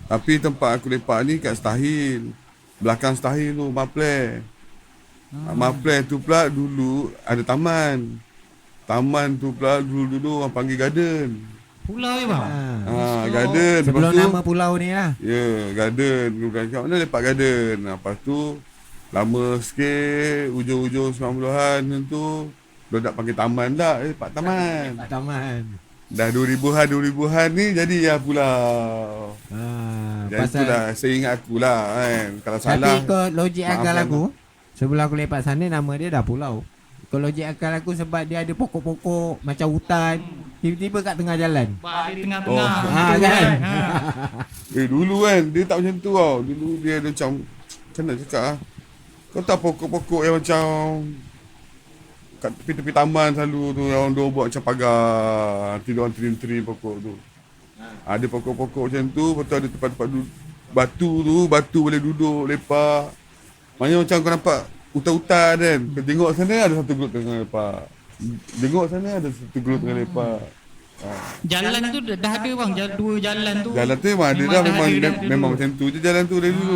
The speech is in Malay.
Tapi tempat aku lepak ni kat Stahil. Belakang Stahil tu, Maple. Maple tu pula dulu ada taman. Taman tu pula dulu orang panggil garden. Pulau je bang. Garden. Lepas Sebelum tu, nama pulau ni lah. ya, garden. Bukan kat mana lepak garden. Lepas tu, lama sikit, ujung-ujung 90-an tu, dah nak panggil taman dah, lepak taman. Taman. Dah 2000-an ni jadi ya pulau. Jadi tu Pasal dah saya ingat aku lah kan. Kalau tapi salah, ikut logik akal maafkan aku, sebelum aku lepak sana nama dia dah pulau. Ikut logik akal aku sebab dia ada pokok-pokok macam hutan, tiba-tiba kat tengah jalan. Di tengah-tengah. Kan? dulu kan, dia tak macam tu tau. Dulu dia ada macam nak cakap lah. Kau tahu pokok-pokok yang macam kat tepi-tepi taman selalu tu, orang dua buat macam pagar. Nanti diorang trim-trim pokok tu. Ada pokok-pokok macam tu, lepas tu ada tempat-tempat batu boleh duduk, lepak. Maknanya macam kau nampak hutan-hutan kan. Kau tengok sana ada satu grup tengah lepak. Tengok sana ada satu grup tengah lepak. Jalan tu dah ada bang, dua jalan tu. Jalan tu memang ada dah, ada dah dulu. memang macam tu je jalan tu dari dulu.